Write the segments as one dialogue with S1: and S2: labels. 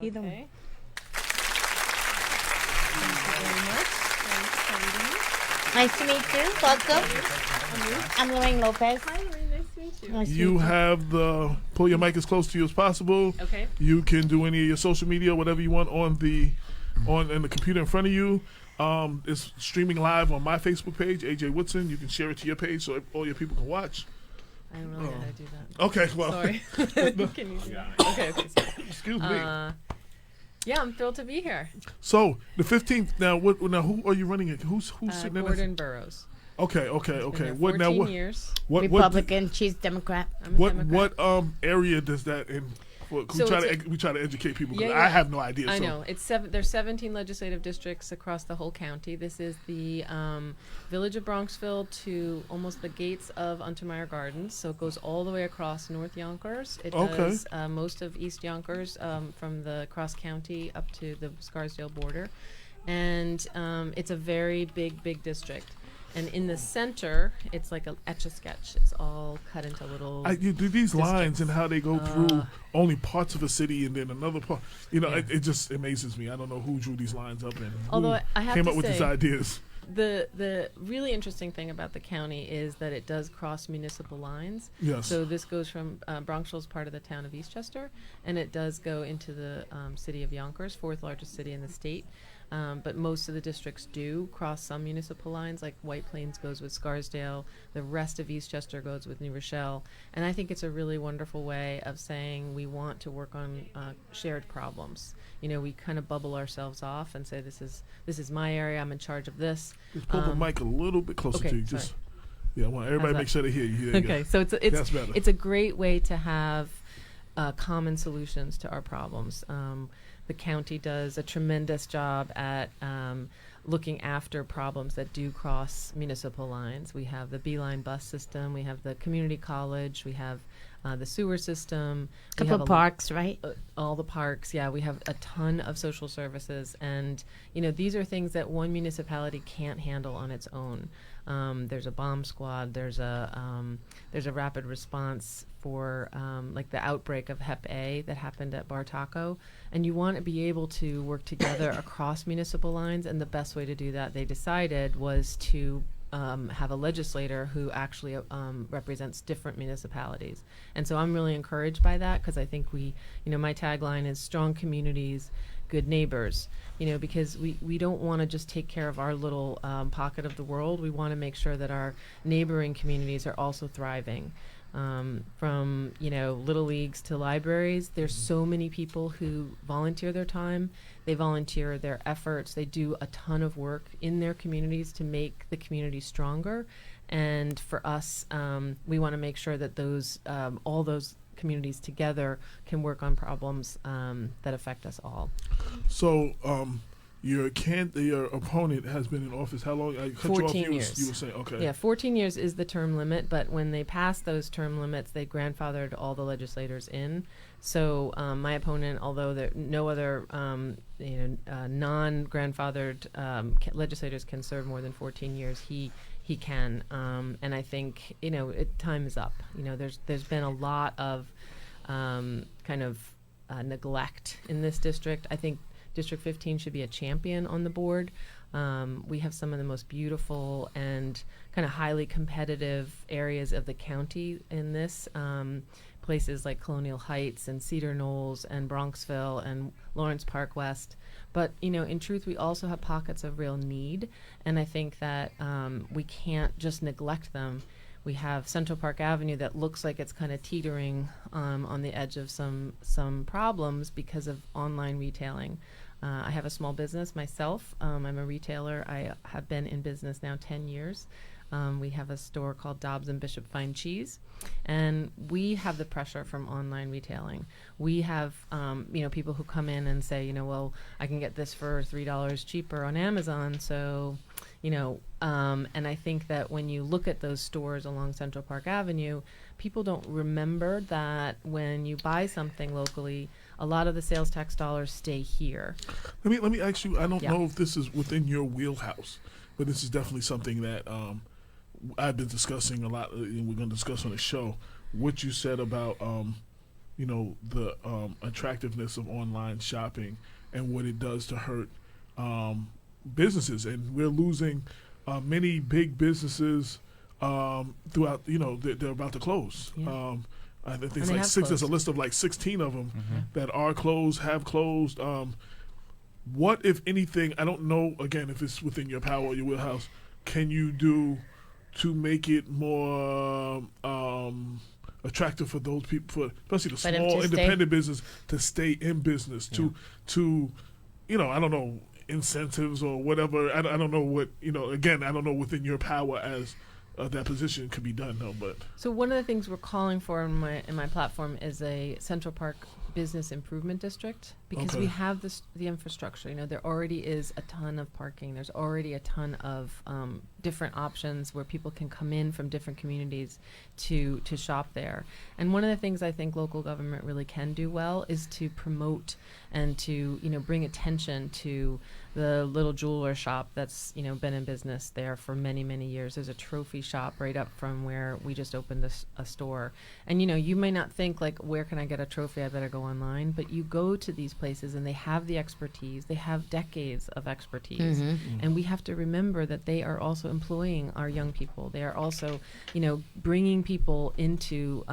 S1: Either one.
S2: Okay. Thank you very much. Thanks,
S1: Nice to meet you. Welcome. I'm Lorraine Lopez.
S2: Hi, Lorraine. Nice to meet you.
S1: Nice to
S3: You
S1: meet you.
S3: have pull your mic as close to you as possible.
S2: Okay.
S3: You can do any of your social media, whatever you want in the computer in front of you. It's streaming live on my Facebook page, AJ Woodson. You can share it to your page so all your people can watch.
S2: I don't know how to do that.
S3: Okay, well,
S2: Sorry. Can you see? Okay. Sorry.
S3: excuse me.
S2: Yeah, I'm thrilled to be here.
S3: So the 15th. Now, who are you running it? Who's sitting in
S2: Gordon Burroughs.
S3: Okay.
S2: Been there 14 years.
S3: What
S1: Republican, she's Democrat.
S2: I'm a Democrat.
S3: what area does that in? We
S2: So
S3: try
S2: it's
S3: to educate people. 'Cause
S2: Yeah,
S3: I have no idea.
S2: I
S3: so.
S2: know. There's 17 legislative districts across the whole county. This is the village of Bronxville to almost the gates of Untermeyer Gardens. So it goes all the way across North Yonkers. It
S3: Okay.
S2: does most of East Yonkers from the cross county up to the Scarsdale border. And it's a very big district. And in the center, it's like a Etch-a-Sketch. It's all cut into little.
S3: You do these lines
S2: districts.
S3: and how they go through only parts of a city and then another part. You know,
S2: Yeah.
S3: it just amazes me. I don't know who drew these lines up and
S2: Although
S3: who
S2: I have
S3: came
S2: to
S3: up with these
S2: say-
S3: ideas.
S2: The really interesting thing about the county is that it does cross municipal lines.
S3: Yes.
S2: So this goes from Bronxville's part of the town of Eastchester, and it does go into the city of Yonkers, fourth largest city in the state. But most of the districts do cross some municipal lines, like White Plains goes with Scarsdale, the rest of Eastchester goes with New Rochelle. And I think it's a really wonderful way of saying we want to work on shared problems. You know, we kind of bubble ourselves off and say, this is my area, I'm in charge of this.
S3: Just pull the mic a little bit closer
S2: okay,
S3: to you.
S2: sorry.
S3: Just I want everybody to
S2: How's
S3: make sure they hear you. There you
S2: Okay,
S3: go.
S2: so
S3: That's better.
S2: it's a great way to have common solutions to our problems. The county does a tremendous job at looking after problems that do cross municipal lines. We have the Beeline bus system, we have the community college, we have the sewer system. We
S1: Couple
S2: have
S1: of parks, right?
S2: all the parks, yeah. We have a ton of social services, and you know these are things that one municipality can't handle on its own. There's a bomb squad. There's a rapid response for like the outbreak of Hep A that happened at Bar Taco, and you want to be able to work together across municipal lines. And the best way to do that, they decided, was to have a legislator who actually represents different municipalities. And so I'm really encouraged by that, because I think my tagline is strong communities, good neighbors, because we don't want to just take care of our little pocket of the world. We want to make sure that our neighboring communities are also thriving. From little leagues to libraries, there's so many people who volunteer their time, they volunteer their efforts, they do a ton of work in their communities to make the community stronger. And for us, we want to make sure that those all those communities together can work on problems that affect us all.
S3: So your opponent has been in office how long? I cut you off.
S2: 14 years.
S3: You were saying, okay.
S2: Yeah, 14 years is the term limit, but when they passed those term limits, they grandfathered all the legislators in. So my opponent, although there no other non-grandfathered legislators can serve more than 14 years, he can. And I think time is up. There's been a lot of neglect in this district. I think District 15 should be a champion on the board. We have some of the most beautiful and kind of highly competitive areas of the county in this. Places like Colonial Heights and Cedar Knolls and Bronxville and Lawrence Park West. But, in truth, we also have pockets of real need. And I think that we can't just neglect them. We have Central Park Avenue that looks like it's kind of teetering on the edge of some problems because of online retailing. I have a small business myself. I'm a retailer. I have been in business now 10 years. We have a store called Dobbs and Bishop Fine Cheese, and we have the pressure from online retailing. We have people who come in and say, well, I can get this for $3 cheaper on Amazon. So, and I think that when you look at those stores along Central Park Avenue, people don't remember that when you buy something locally, a lot of the sales tax dollars stay here.
S3: Let me ask you. I don't know if this is within your wheelhouse, but this is definitely something that I've been discussing a lot, and we're going to discuss on the show. What you said about the attractiveness of online shopping and what it does to hurt businesses, and we're losing many big businesses throughout. They're about to close.
S2: Yeah.
S3: I think
S2: And
S3: it's
S2: they
S3: like
S2: have
S3: six. There's a
S2: closed.
S3: list of like 16 of them that are closed, have closed. What, if anything, I don't know, again, if it's within your power or your wheelhouse, can you do to make it more attractive for those people, especially the
S1: For them
S3: small
S1: to stay.
S3: independent business, to stay in business, to I don't know, incentives or whatever. I don't know what, again, I don't know within your power as that position could be done, no, but.
S2: So one of the things we're calling for in my platform is a Central Park Business Improvement District, because
S3: Okay.
S2: we have the infrastructure. There already is a ton of parking. There's already a ton of different options where people can come in from different communities to shop there. And one of the things I think local government really can do well is to promote and to bring attention to the little jeweler shop that's been in business there for many, many years. There's a trophy shop right up from where we just opened a store. And you may not think like, where can I get a trophy? I better go online. But you go to these places and they have the expertise. They have decades of expertise. And we have to remember that they are also employing our young people. They are also, bringing people into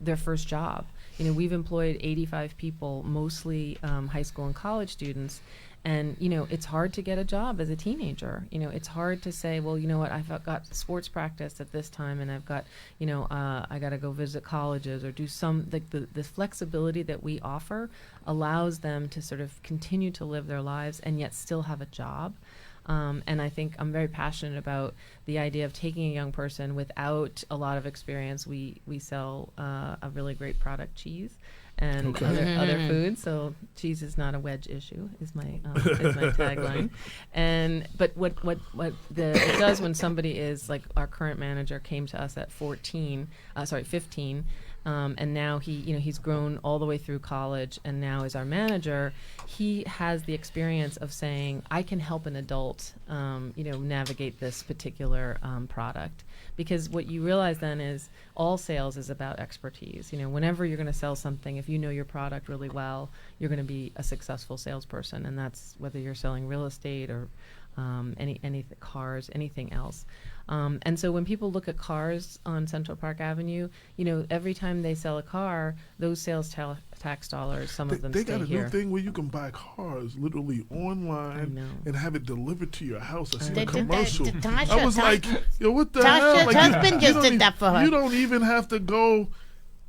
S2: their first job. We've employed 85 people, mostly high school and college students. And, it's hard to get a job as a teenager. It's hard to say, well, you know what, I've got sports practice at this time and I've got, I got to go visit colleges or do the flexibility that we offer allows them to sort of continue to live their lives and yet still have a job. And I think I'm very passionate about the idea of taking a young person without a lot of experience. We sell a really great product, cheese, and other foods. So cheese is not a wedge issue, is my tagline. But what it does when somebody is like our current manager came to us at 15. And now he's grown all the way through college and now is our manager. He has the experience of saying, I can help an adult, navigate this particular product. Because what you realize then is all sales is about expertise. Whenever you're going to sell something, if you know your product really well, you're going to be a successful salesperson. And that's whether you're selling real estate or any cars, anything else. And so when people look at cars on Central Park Avenue, every time they sell a car, those sales tax dollars, some of them
S3: They
S2: stay
S3: got a
S2: here.
S3: new thing where you can buy cars literally online and have it delivered to your house. I seen a commercial. I was like, yo, what the hell?
S1: Tasha's
S3: Like,
S1: husband just
S3: don't
S1: did
S3: even-
S1: that for her.
S3: You don't even have to go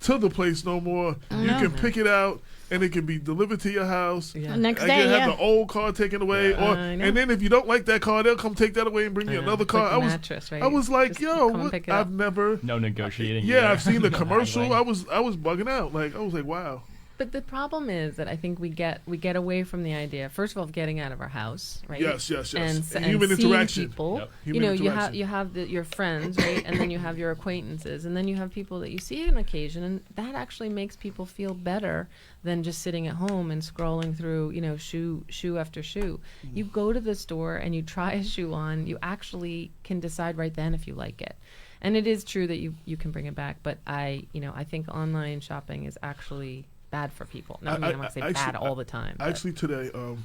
S3: to the place no more. You can pick it out and it can be delivered to your house.
S2: Yeah.
S1: Next
S3: I
S1: day,
S3: can
S1: yeah.
S3: have the old car taken away,
S2: I know.
S3: and then if you don't like that car, they'll come take that away and bring you another
S2: It's
S3: car.
S2: like
S3: I
S2: the
S3: was,
S2: mattress, right?
S3: I was like,
S2: Just
S3: yo,
S2: come and
S3: what?
S2: pick it up.
S3: I've never.
S4: No negotiating.
S3: Yeah,
S4: either.
S3: I've seen the
S4: No
S3: commercial.
S4: haggling.
S3: I was bugging out. Like I was like, wow.
S2: But the problem is that I think we get away from the idea, first of all, of getting out of our house, right?
S3: Yes.
S2: And
S3: Human
S2: seeing
S3: interaction.
S2: people.
S4: Yep.
S3: Human interaction.
S2: You have your friends, right? And then you have your acquaintances, and then you have people that you see on occasion, and that actually makes people feel better than just sitting at home and scrolling through, shoe after shoe. You go to the store and you try a shoe on. You actually can decide right then if you like it. And it is true that you can bring it back, but I think online shopping is actually bad for people. No, I want to say bad all the time. but-
S3: Actually, today, so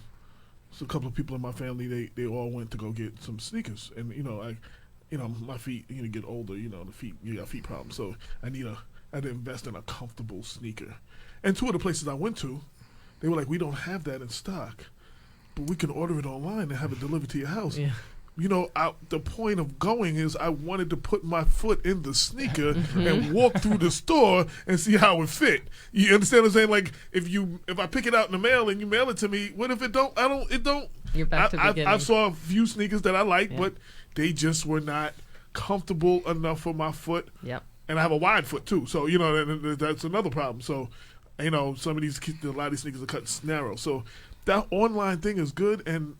S3: a couple of people in my family, they all went to go get some sneakers, and my feet, get older, the feet, you got feet problems, so I had to invest in a comfortable sneaker. And two of the places I went to, they were like, we don't have that in stock, but we can order it online and have it delivered to your house.
S2: Yeah.
S3: The point of going is I wanted to put my foot in the sneaker and walk through the store and see how it fit. You understand what I'm saying? Like if I pick it out in the mail and you mail it to me, what if it don't? It don't.
S2: You're back to the beginning.
S3: I saw a few sneakers that I like,
S2: Yeah.
S3: but they just were not comfortable enough for my foot.
S2: Yep.
S3: And I have a wide foot too, so that's another problem. So, some of these a lot of these sneakers are cut narrow. So that online thing is good, and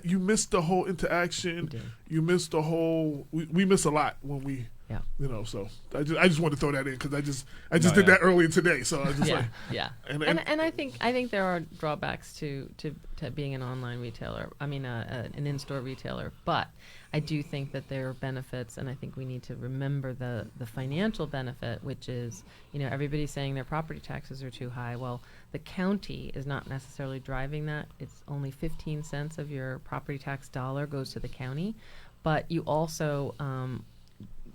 S3: you miss the whole interaction. You miss the whole. We miss a lot when we
S2: Yeah.
S3: You know, so I just wanted to throw that in because I just
S4: No,
S3: did
S4: yeah.
S3: that earlier today. So I was just like,
S2: Yeah.
S3: and
S2: And I think there are drawbacks to being an online retailer. I mean, an in-store retailer. But I do think that there are benefits, and I think we need to remember the financial benefit, which is, you know, everybody's saying their property taxes are too high. Well, the county is not necessarily driving that. It's only 15 cents of your property tax dollar goes to the county, but you also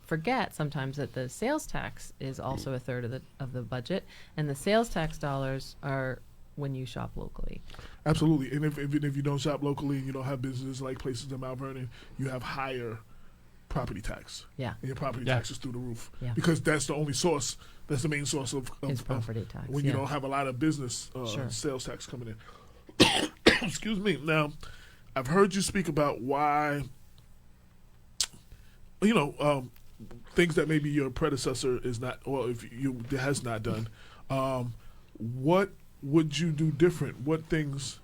S2: forget sometimes that the sales tax is also a third of the budget, and the sales tax dollars are when you shop locally.
S3: absolutely. And if you don't shop locally and you don't have businesses like places in Mount Vernon, you have higher property tax.
S2: Yeah.
S3: And your property
S4: Yeah.
S3: tax is through the roof.
S2: Yeah.
S3: Because that's the only source. That's the main source of
S2: It's property tax.
S3: when you don't have a lot of business
S2: Sure.
S3: sales tax coming in. Excuse me. Now, I've heard you speak about why, you know, things that maybe your predecessor is not, or if you has not done. What would you do different? What things?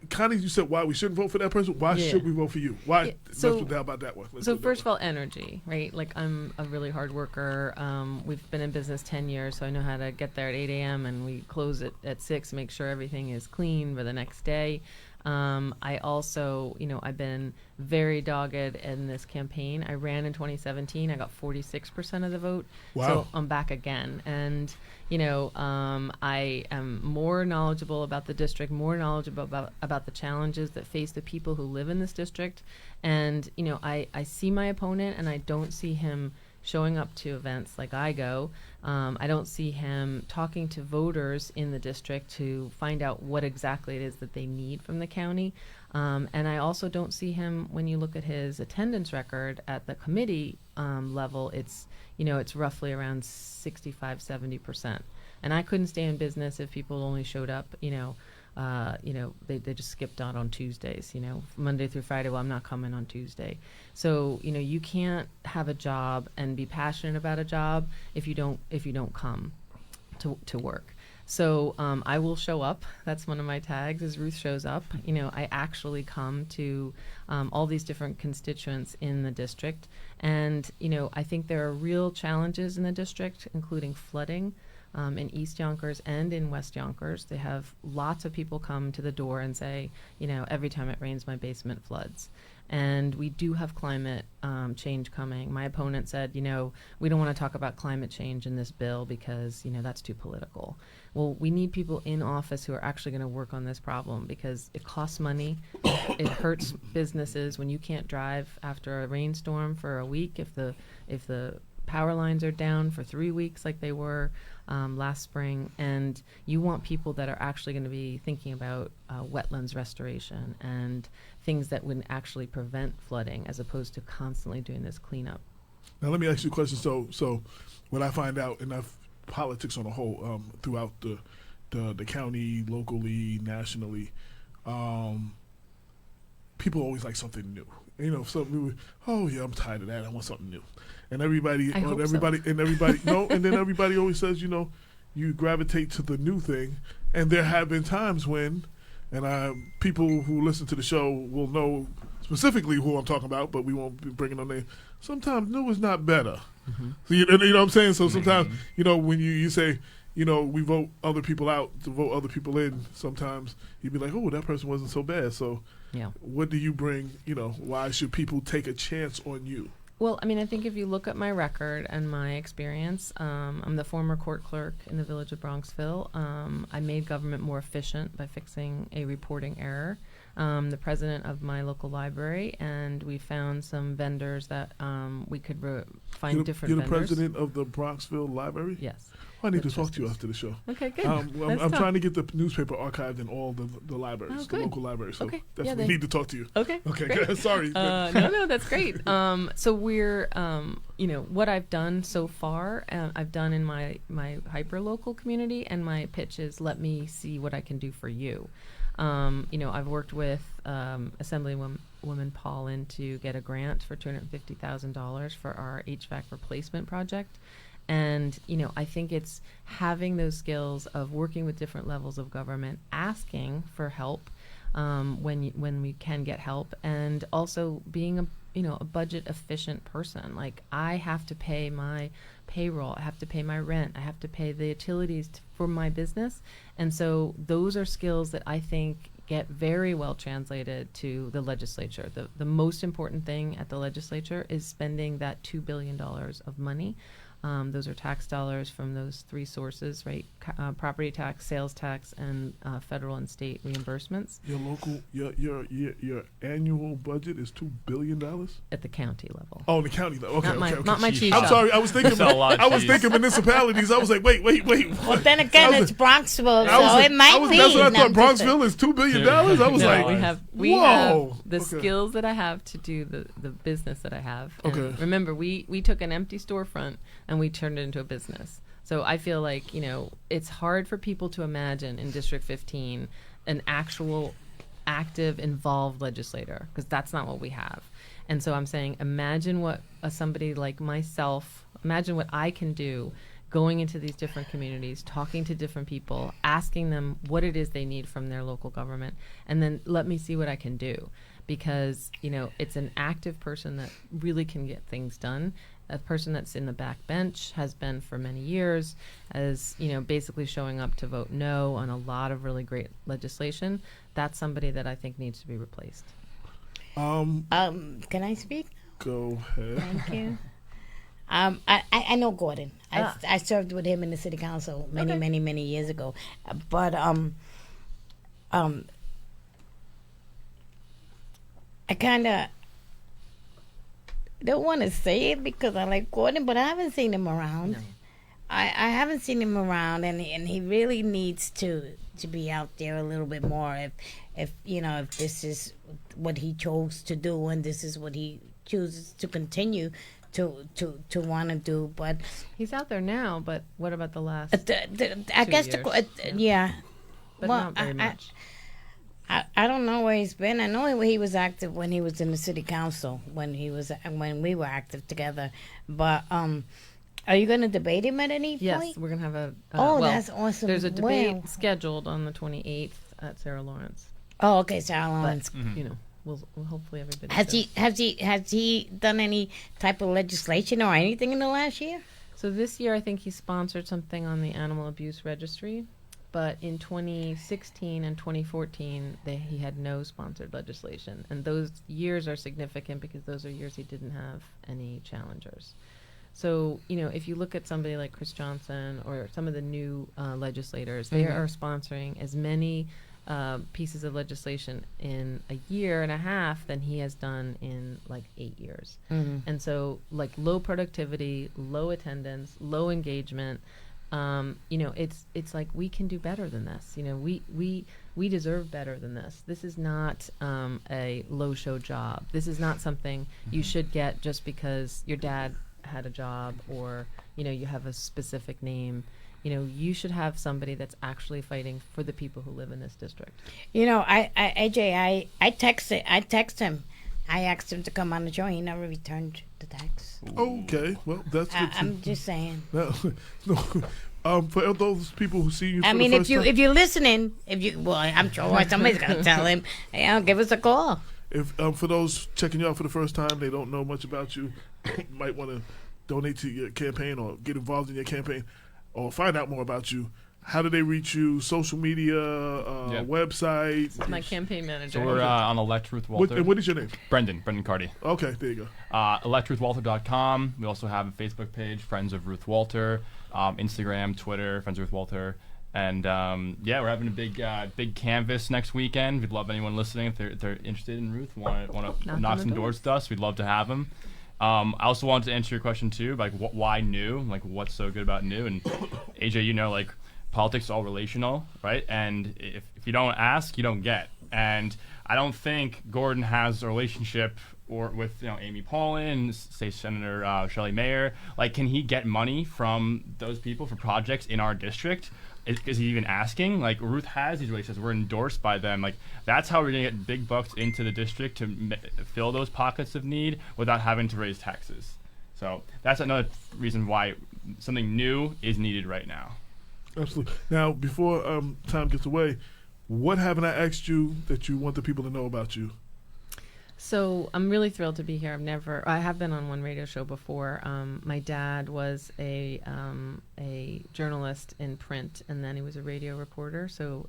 S3: Kind of, you said why we shouldn't vote for that person. Why
S2: Yeah.
S3: should we vote for you? Why?
S2: Yeah,
S3: Let's
S2: so-
S3: put that about that one.
S2: So first of all, energy, right? Like, I'm a really hard worker. We've been in business 10 years, so I know how to get there at 8 a.m. and we close it at 6, make sure everything is clean for the next day. I also, you know, I've been very dogged in this campaign. I ran in 2017. I got 46% of the vote.
S3: Wow.
S2: So I'm back again. And, you know, I am more knowledgeable about the district, more knowledgeable about the challenges that face the people who live in this district. And, you know, I see my opponent and I don't see him showing up to events like I go. I don't see him talking to voters in the district to find out what exactly it is that they need from the county. And I also don't see him, when you look at his attendance record at the committee level, it's, you know, it's roughly around 65-70%. And I couldn't stay in business if people only showed up, you know, they just skipped out on Tuesdays, you know, Monday through Friday. Well, I'm not coming on Tuesday. So, you know, you can't have a job and be passionate about a job if you don't come to work. So I will show up. That's one of my tags, is Ruth shows up. You know, I actually come to all these different constituents in the district. And, you know, I think there are real challenges in the district, including flooding. In East Yonkers and in West Yonkers, they have lots of people come to the door and say, you know, every time it rains, my basement floods. And we do have climate change coming. My opponent said, you know, we don't want to talk about climate change in this bill because, you know, that's too political. Well, we need people in office who are actually going to work on this problem because it costs money. It hurts businesses when you can't drive after a rainstorm for a week. If the power lines are down for 3 weeks like they were last spring, and you want people that are actually going to be thinking about wetlands restoration and things that would actually prevent flooding as opposed to constantly doing this cleanup.
S3: Now let me ask you a question. So what I find out in politics on the whole, throughout the county, locally, nationally, people always like something new. You know, oh yeah, I'm tired of that. I want something new. And everybody,
S2: I hope
S3: no, and then everybody always says, you know, you gravitate to the new thing. And there have been times when, and people who listen to the show will know specifically who I'm talking about, but we won't be bringing on name. Sometimes new is not better.
S2: Mm-hmm.
S3: So you know what I'm saying? So sometimes, you know, when you say, you know, we vote other people out to vote other people in, sometimes you'd be like, oh, that person wasn't so bad. So
S2: Yeah.
S3: what do you bring, you know, why should people take a chance on you?
S2: Well, I mean, I think if you look at my record and my experience, I'm the former court clerk in the village of Bronxville. I made government more efficient by fixing a reporting error. The president of my local library, and we found some vendors that we could find different
S3: You're the
S2: vendors.
S3: president of the Bronxville Library?
S2: Yes.
S3: I need
S2: The
S3: to talk to you
S2: trustees.
S3: after the show.
S2: Okay, good.
S3: I'm trying to get the newspaper archived in all the libraries,
S2: Oh,
S3: the
S2: good.
S3: local libraries. So
S2: Okay.
S3: definitely
S2: Yeah,
S3: need to talk to you.
S2: Okay.
S3: Okay,
S2: great.
S3: good. Sorry.
S2: No, that's great. So we're, you know, what I've done so far, I've done in my hyper-local community, and my pitch is, let me see what I can do for you. You know, I've worked with Assemblywoman Paulin to get a grant for $250,000 for our HVAC replacement project. And, I think it's having those skills of working with different levels of government, asking for help when we can get help, and also being a budget efficient person. Like, I have to pay my payroll, I have to pay my rent, I have to pay the utilities for my business. And so those are skills that I think get very well translated to the legislature. The most important thing at the legislature is spending that $2 billion of money. Those are tax dollars from those three sources, right? Property tax, sales tax, and federal and state reimbursements.
S3: Your annual budget is $2 billion
S2: At the county level.
S3: Oh, the county level. Okay,
S2: Not my cheese
S3: I'm
S2: shop.
S3: sorry. I was thinking municipalities. I was like, wait.
S1: Well, then again, it's Bronxville, so it might be.
S3: That's what I thought. Bronxville is $2 billion. I was like,
S2: we have the skills that I have to do the business that I have. And remember, we took an empty storefront and we turned it into a business. So I feel like, it's hard for people to imagine in District 15 an actual active, involved legislator, because that's not what we have. And so I'm saying, imagine what somebody like myself, imagine what I can do going into these different communities, talking to different people, asking them what it is they need from their local government, and then let me see what I can do. Because, it's an active person that really can get things done. A person that's in the back bench, has been for many years, as basically showing up to vote no on a lot of really great legislation. That's somebody that I think needs to be replaced.
S1: Can I speak?
S3: Go ahead.
S1: Thank you. I know Gordon. I served with him in the city council many years ago. But I kind of don't want to say it because I like Gordon, but I haven't seen him around. No. I haven't seen him around, and he really needs to be out there a little bit more. If this is what he chose to do, and this is what he chooses to continue to want to do. But
S2: he's out there now. But what about the last?
S1: I guess yeah.
S2: But not very much.
S1: I don't know where he's been. I know he was active when he was in the city council, when we were active together. But are you going to debate him at any point?
S2: Yes, we're going to have a.
S1: That's awesome.
S2: There's a debate scheduled on the 28th at Sarah Lawrence.
S1: Oh, okay, Sarah Lawrence.
S2: But, we'll hopefully everybody.
S1: Has he done any type of legislation or anything in the last year?
S2: So this year, I think he sponsored something on the animal abuse registry. But in 2016 and 2014, he had no sponsored legislation. And those years are significant because those are years he didn't have any challengers. So, if you look at somebody like Chris Johnson or some of the new legislators, they are sponsoring as many pieces of legislation in a year and a half than he has done in like 8 years. Mm-hmm. And so, like, low productivity, low attendance, low engagement. It's like we can do better than this. We deserve better than this. This is not a low show job. This is not something you should get just because your dad had a job or you have a specific name. You should have somebody that's actually fighting for the people who live in this district.
S1: AJ, I text him. I asked him to come on the show. He never returned the text.
S3: Okay, well, that's good.
S1: I'm just saying.
S3: No, for those people who see you for
S1: the first time.
S3: if
S1: you're listening, I'm sure somebody's going to tell him, hey, give us a call.
S3: If for those checking you out for the first time, they don't know much about you, might want to donate to your campaign or get involved in your campaign or find out more about you. How do they reach you? Social media, website?
S2: It's my campaign manager.
S4: So we're on Elect Ruth Walter.
S3: What is your name?
S4: Brendan Cardy.
S3: Okay, there you go.
S4: ElectRuthWalter.com. We also have a Facebook page, Friends of Ruth Walter. Instagram, Twitter, Friends of Ruth Walter. And we're having a big canvas next weekend. We'd love anyone listening if they're interested in Ruth, want to knock some doors with us. We'd love to have them. I also wanted to answer your question too, like why new? Like what's so good about new? And AJ, like politics is all relational, right? And if you don't ask, you don't get. And I don't think Gordon has a relationship with Amy Paulin, say Senator Shelley Mayer. Like, can he get money from those people for projects in our district? Is he even asking? Like, Ruth has these relationships. We're endorsed by them. Like, that's how we're going to get big bucks into the district to fill those pockets of need without having to raise taxes. So that's another reason why something new is needed right now.
S3: Absolutely. Now, before time gets away, what haven't I asked you that you want the people to know about you?
S2: So I'm really thrilled to be here. I have been on one radio show before. My dad was a journalist in print, and then he was a radio reporter. So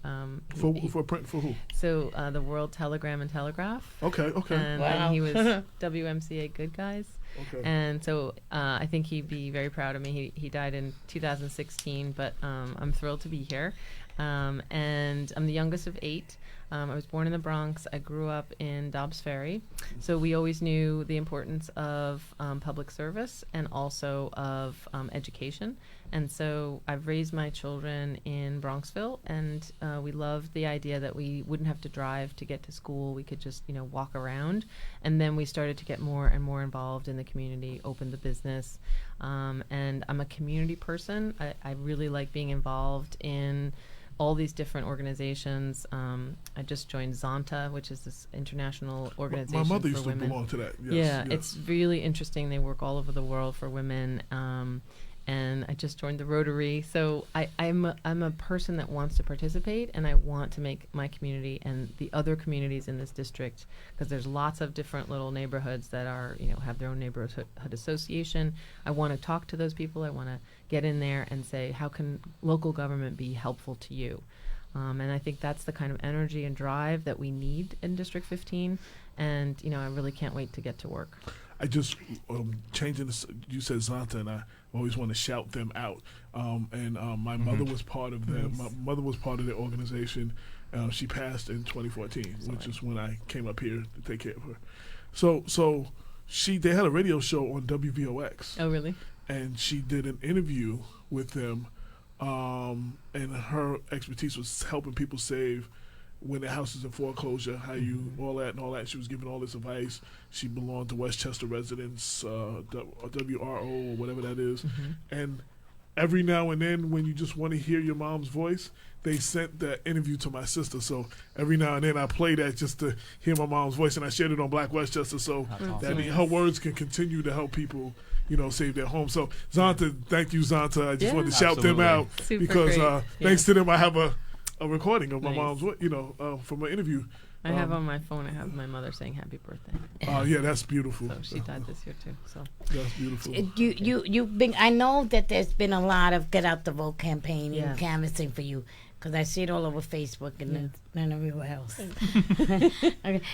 S3: For print, for who?
S2: So the World Telegram and Telegraph.
S3: Okay.
S2: And
S1: Wow.
S2: then he was WMCA Good Guys.
S3: Okay.
S2: And so I think he'd be very proud of me. He died in 2016, but I'm thrilled to be here. And I'm the youngest of 8. I was born in the Bronx. I grew up in Dobbs Ferry. So we always knew the importance of public service and also of education. And so I've raised my children in Bronxville, and we loved the idea that we wouldn't have to drive to get to school. We could just, walk around. And then we started to get more and more involved in the community, opened the business. And I'm a community person. I really like being involved in all these different organizations. I just joined Zonta, which is this international organization
S3: My mother
S2: for
S3: used
S2: women.
S3: to belong to that. Yes,
S2: Yeah,
S3: yes.
S2: it's really interesting. They work all over the world for women. And I just joined the Rotary. So I'm a person that wants to participate, and I want to make my community and the other communities in this district, because there's lots of different little neighborhoods that are, have their own neighborhood association. I want to talk to those people. I want to get in there and say, how can local government be helpful to you? And I think that's the kind of energy and drive that we need in District 15. And, I really can't wait to get to work.
S3: I just changing this. You said Zonta, and I always want to shout them out. My mother was part of them.
S2: Nice.
S3: My mother was part of their organization. She passed in 2014, which is when I came up here to take care of her. So they had a radio show on WVOX.
S2: Oh, really?
S3: And she did an interview with them. And her expertise was helping people save when their house is in foreclosure, how you all that. She was giving all this advice. She belonged to Westchester Residents, WRO or whatever that is. And every now and then, when you just want to hear your mom's voice, they sent that interview to my sister. So every now and then, I play that just to hear my mom's voice, and I shared it on Black Westchester, so that her words can continue to help people, save their home. So Zonta, thank you, Zonta. I just wanted to shout them out.
S2: Super
S3: Because
S2: great.
S3: thanks to them, I have a recording of my
S2: Nice.
S3: mom's, from an interview.
S2: I have on my phone, I have my mother saying happy birthday.
S3: Yeah, that's beautiful.
S2: So she died this year too. So
S3: That's beautiful.
S1: You've been. I know that there's been a lot of get out the vote campaign
S2: Yeah.
S1: and canvassing for you, because I see it all over Facebook and then everywhere else. Okay.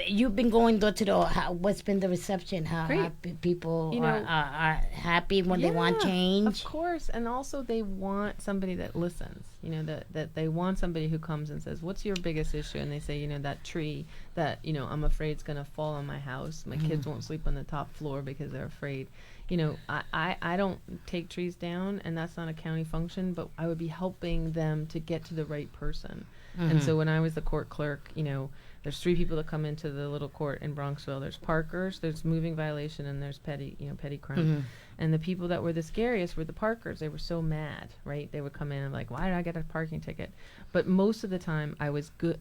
S1: You've been going door to door. What's been the reception? How
S2: Great.
S1: happy people
S2: You know,
S1: are happy when they want change?
S2: Of course, and also they want somebody that listens. That they want somebody who comes and says, "What's your biggest issue?" And they say, that tree that I'm afraid is going to fall on my house. My kids won't sleep on the top floor because they're afraid. I don't take trees down, and that's not a county function, but I would be helping them to get to the right person. And so when I was the court clerk, there's 3 people that come into the little court in Bronxville. There's parkers, there's moving violation, and there's petty crime. And the people that were the scariest were the parkers. They were so mad, right? They would come in and like, why did I get a parking ticket? But most of the time, I was good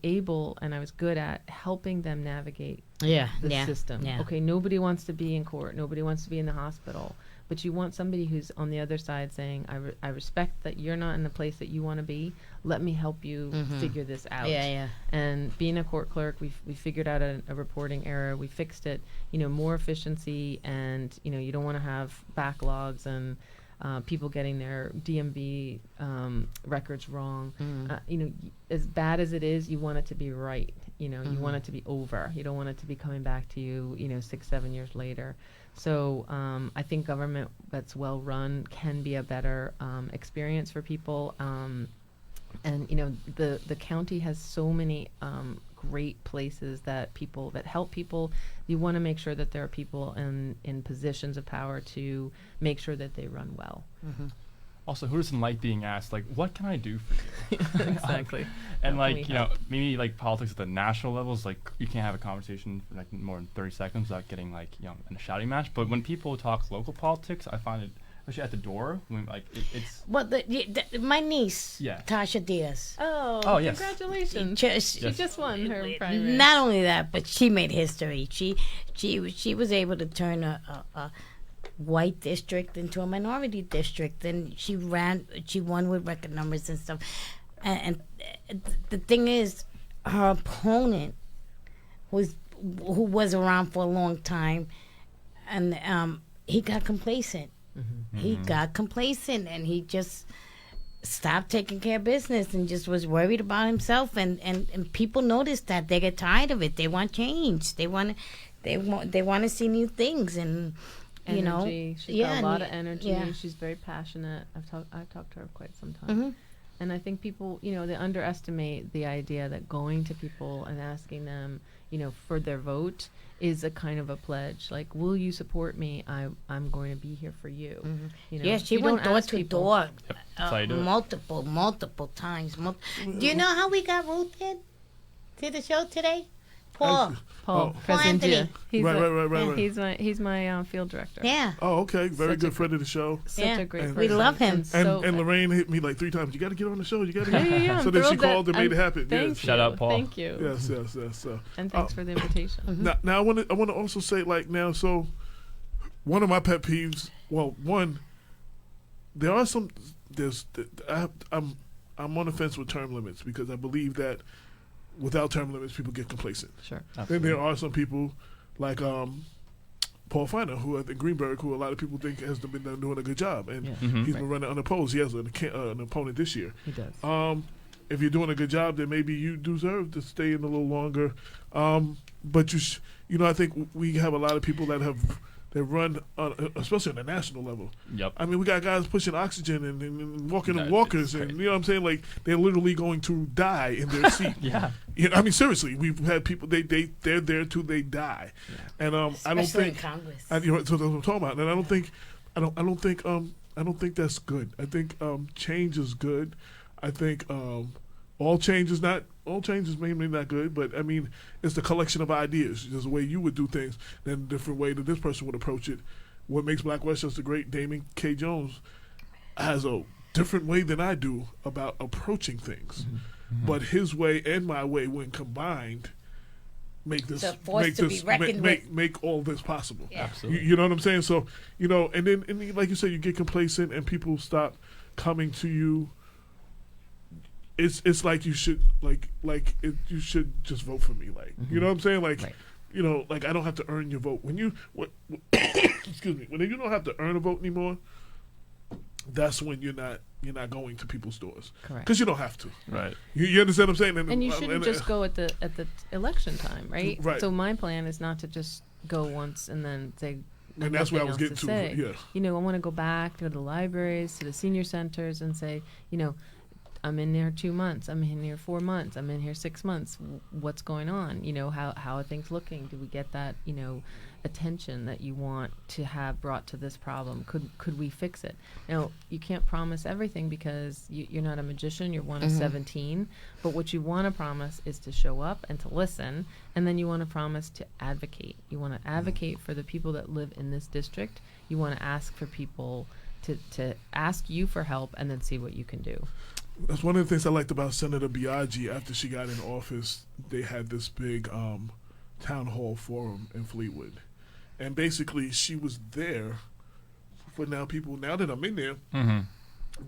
S2: at helping them navigate the system.
S1: Yeah.
S2: Okay, nobody wants to be in court. Nobody wants to be in the hospital. But you want somebody who's on the other side saying, I respect that you're not in the place that you want to be. Let me help you figure this out.
S1: Yeah.
S2: And being a court clerk, we figured out a reporting error. We fixed it, more efficiency, and, you don't want to have backlogs and people getting their DMV records wrong. As bad as it is, you want it to be right. You want it to be over. You don't want it to be coming back to you, 6-7 years later. So I think government that's well run can be a better experience for people. And the county has so many great places that help people. You want to make sure that there are people in positions of power to make sure that they run well.
S4: Also, who doesn't like being asked, like, what can I do for you?
S2: Exactly.
S4: And,
S2: How can
S4: like,
S2: we help?
S4: maybe, like, politics at the national level is, like, you can't have a conversation for, like, more than 30 seconds without getting, like, in a shouting match. But when people talk local politics, I find it, especially at the door, when, like, it's...
S1: Well, my niece,
S4: Yeah.
S1: Tasha Diaz.
S2: Oh,
S4: yes.
S2: congratulations.
S1: She
S2: just won her primary.
S1: Not only that, but she made history. She was able to turn white district into a minority district, and she won with record numbers and stuff. And the thing is, her opponent who was around for a long time, and he got complacent. He got complacent, and he just stopped taking care of business and just was worried about himself. And people noticed that. They get tired of it. They want change. They want to see new things. And you know,
S2: she's got a lot of energy.
S1: Yeah.
S2: She's very passionate. I've talked to her quite some time. And I think people, you know, they underestimate the idea that going to people and asking them, you know, for their vote is a kind of a pledge. Like, will you support me? I'm going to be here for you. You know,
S1: yeah, she went door to door,
S4: That's how you do it.
S1: multiple times. Do you know how we got Ruth in to the show today? Paul
S2: President
S1: Anthony.
S2: He's
S3: Right.
S2: He's my field director.
S1: Yeah.
S3: Oh, okay. Very
S2: Such
S3: good
S2: a-
S3: friend of the show.
S2: Such
S1: Yeah.
S2: a great
S3: And
S2: person.
S1: we love him.
S3: And Lorraine hit me like 3 times. You got to get on the show. You got to get.
S2: Yeah.
S3: So
S2: I'm
S3: then she
S2: thrilled that
S3: called and made it happen.
S2: Thank
S3: Yes.
S2: you.
S4: Shout out, Paul.
S2: Thank you.
S3: Yes. So,
S2: And thanks for the invitation.
S3: now I want to also say, like, now, so one of my pet peeves. Well, one, there are some. I'm on the fence with term limits because I believe that without term limits, people get complacent.
S2: Sure.
S3: Then there are some people like Paul Feiner, who at the Greenberg, who a lot of people think has been doing a good job, and
S2: Yeah.
S3: he's been running unopposed. He has an opponent this year.
S2: He does.
S3: If you're doing a good job, then maybe you deserve to stay in a little longer. But I think we have a lot of people that run, especially on the national level.
S4: Yep.
S3: I mean, we got guys pushing oxygen and walking in
S4: That-
S3: walkers,
S4: it's
S3: and
S4: crazy.
S3: you know what I'm saying? Like, they're literally going to die in their seat.
S4: Yeah.
S3: You know, I mean, seriously, we've had people they're there till they die, and I don't
S1: Especially in
S3: think.
S1: Congress.
S3: So that's what I'm talking about, and I don't think that's good. I think change is good. I think all change is maybe not good, but I mean, it's the collection of ideas. There's a way you would do things, then a different way that this person would approach it. What makes Black Westchester great, Damon K. Jones has a different way than I do about approaching things. But his way and my way, when combined, make this
S1: It's a force to be reckoned with.
S3: make all this possible.
S1: Yeah.
S4: Absolutely.
S3: You know what I'm saying? So, and then like you said, you get complacent and people stop coming to you. It's like you should you should just vote for me, like you know what I'm saying, like
S2: Right.
S3: like I don't have to earn your vote. When excuse me, when you don't have to earn a vote anymore, that's when you're not going to people's doors,
S2: Correct.
S3: because you don't have to.
S4: Right.
S3: You understand what I'm saying?
S2: And you shouldn't just go at the election time, right?
S3: Right.
S2: So my plan is not to just go once and then say.
S3: And that's what I was
S2: nothing
S3: getting
S2: else
S3: to.
S2: say.
S3: Yeah.
S2: You know, I want to go back to the libraries, to the senior centers, and say, you know, I'm in there 2 months. I'm in here 4 months. I'm in here 6 months. What's going on? You know, how are things looking? Do we get that, you know, attention that you want to have brought to this problem? Could we fix it? Now, you can't promise everything because you're not a magician. You're one of 17. But what you want to promise is to show up and to listen. And then you want to promise to advocate. You want to advocate for the people that live in this district. You want to ask for people to ask you for help and then see what you can do.
S3: That's one of the things I liked about Senator Biaggi. After she got in office, they had this big town hall forum in Fleetwood. And basically, she was there for now that I'm in there,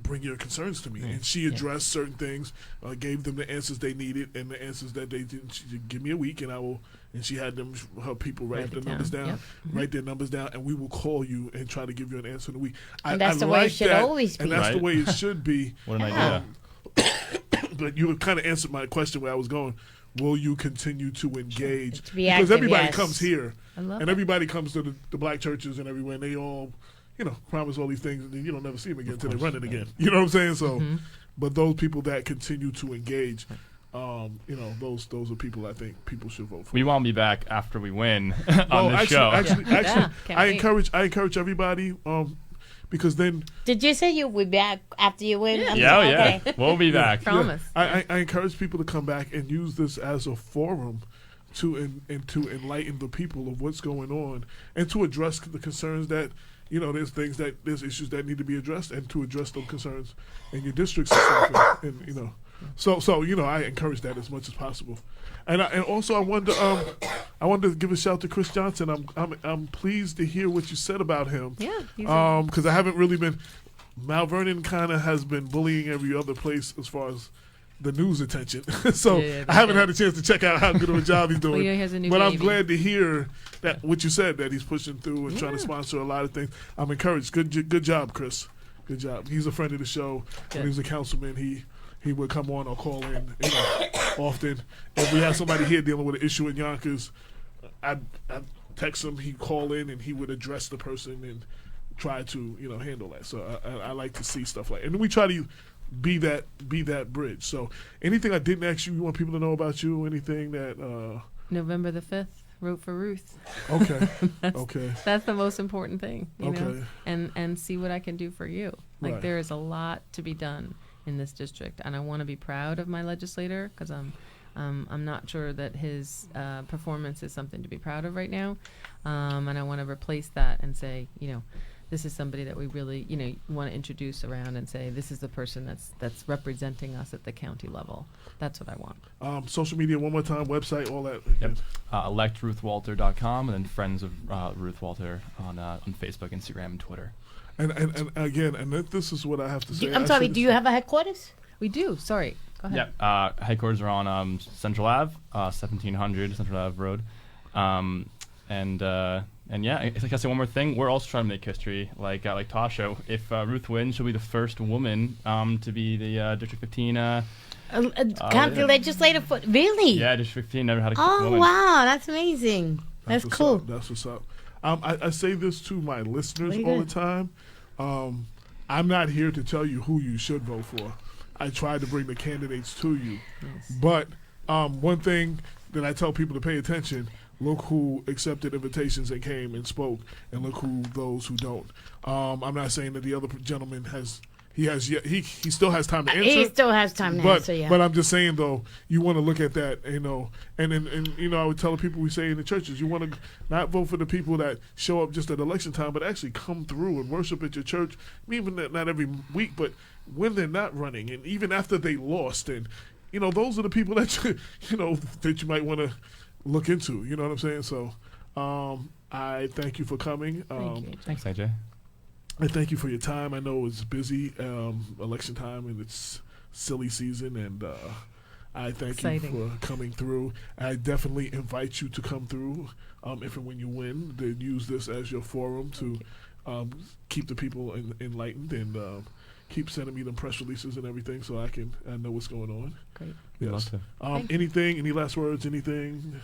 S3: bring your concerns to me. And she addressed certain things, gave them the answers they needed, and the answers that they didn't. She said, give me a week, and I will. And she had her people write the numbers down,
S2: Yep.
S3: write their numbers down, and we will call you and try to give you an answer in a week.
S1: And that's the way it
S3: like
S1: should
S3: that,
S1: always
S3: and
S1: be.
S3: that's the
S4: Right.
S3: way it should be.
S4: What an
S1: Yeah.
S4: idea.
S3: But you kind of answered my question where I was going. Will you continue to engage?
S1: To be
S3: Because
S1: active,
S3: everybody
S1: yes.
S3: comes here,
S2: I love
S3: and
S2: it.
S3: everybody comes to the black churches and everywhere, and they all, promise all these things, and then you don't never see them again until they run it again. You know what I'm saying? So, but those people that continue to engage, those are people I think people should vote for.
S4: We want to be back after we win on this show.
S3: Actually,
S2: Yeah, can't
S3: I
S2: wait.
S3: encourage everybody, because then
S1: Did you say you'll be back after you win?
S4: Yeah,
S1: Okay.
S4: yeah. We'll be back.
S2: Promise.
S3: I encourage people to come back and use this as a forum to enlighten the people of what's going on and to address the concerns that there's issues that need to be addressed, and to address those concerns in your districts and stuff, so I encourage that as much as possible, and also I wonder I wanted to give a shout to Chris Johnson. I'm pleased to hear what you said about him.
S2: Yeah.
S3: Because I haven't really been. Mount Vernon kind of has been bullying every other place as far as the news attention. So I haven't had a chance to check out how good of a job he's doing.
S2: Well, he has a new
S3: but I'm
S2: baby.
S3: glad to hear that what you said, that he's pushing through and trying to sponsor a lot of things. I'm encouraged. Good job, Chris. Good job. He's a friend of the show. When he was a councilman, he would come on or call in often. If we had somebody here dealing with an issue in Yonkers, I'd text him, he'd call in, and he would address the person and try to handle that. So I like to see stuff like, and we try to be that bridge. So anything I didn't ask you want people to know about you? Anything that
S2: November the 5th, wrote for Ruth.
S3: Okay.
S2: That's the most important thing, you know,
S3: Okay.
S2: and see what I can do for you. Like
S3: Right.
S2: there is a lot to be done in this district, and I want to be proud of my legislator because I'm not sure that his performance is something to be proud of right now, and I want to replace that and say, this is somebody that we really, want to introduce around and say, this is the person that's representing us at the county level. That's what I want.
S3: Social media, one more time, website, all that.
S4: Yep. electruthwalter.com, and then Friends of Ruth Walter on Facebook, Instagram, and Twitter.
S3: And again, and this is what I have to say.
S1: I'm sorry, do you have a headquarters?
S2: We do. Sorry. Go ahead.
S4: Yep. Headquarters are on Central Ave, 1700 Central Ave Road. And yeah, it's like I say one more thing. We're also trying to make history, like Tasha. If Ruth wins, she'll be the first woman to be the District 15.
S1: County legislator for really?
S4: Yeah, District 15 never had a
S1: Oh
S4: woman.
S1: wow, that's amazing. That's
S3: what's
S1: cool.
S3: up. That's what's up. I say this to my listeners
S1: Very
S3: all
S1: good.
S3: the time. I'm not here to tell you who you should vote for. I try to bring the candidates to you.
S2: Yes.
S3: But one thing that I tell people to pay attention: look who accepted invitations and came and spoke, and look who those who don't. I'm not saying that the other gentleman he still has time to answer.
S1: He still has time to answer, yeah.
S3: But I'm just saying though, you want to look at that, and I would tell the people we say in the churches, you want to not vote for the people that show up just at election time, but actually come through and worship at your church, even not every week, but when they're not running, and even after they lost, and those are the people that that you might want to look into. You know what I'm saying? So, I thank you for coming.
S2: Thank you.
S4: Thanks, AJ.
S3: I thank you for your time. I know it's busy, election time, and it's silly season, and I thank you for coming through. I definitely invite you to come through if and when you win. To use this as your forum to keep the people enlightened and keep sending me them press releases and everything, so I know what's going on.
S2: Great.
S3: Yes.
S4: Love to.
S3: Anything? Any last words? Anything?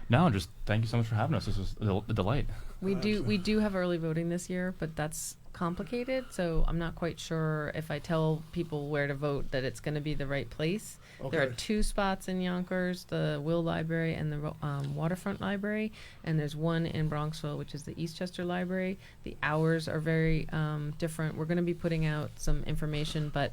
S4: No, just thank you so much for having us. This was a delight.
S2: We do have early voting this year, but that's complicated, so I'm not quite sure if I tell people where to vote that it's going to be the right place.
S3: Okay.
S2: There are 2 spots in Yonkers, the Will Library and the Waterfront Library, and there's one in Bronxville, which is the Eastchester Library. The hours are very different. We're going to be putting out some information, but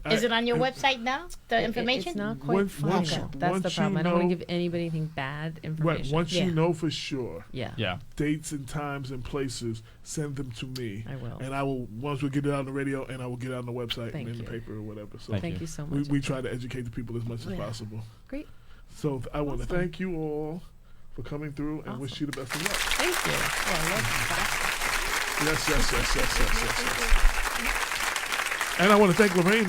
S1: Is it on your website now, the information?
S2: It's not quite final. That's the problem. I don't want to give anybody anything bad information.
S3: Right, once you know for sure,
S2: Yeah.
S3: dates and times and places, send them to me.
S2: I will.
S3: And I will, once we get it out on the radio, and I will get it out on the website
S2: Thank
S3: and in the
S2: you.
S3: paper or whatever. So
S2: Thank you so much.
S3: we try to educate the people as much as possible.
S2: Great.
S3: So I want to
S2: Awesome.
S3: thank you all for coming through and wish you the best of luck.
S2: Thank you. Oh, I love
S3: Yes. And I want to thank Lorraine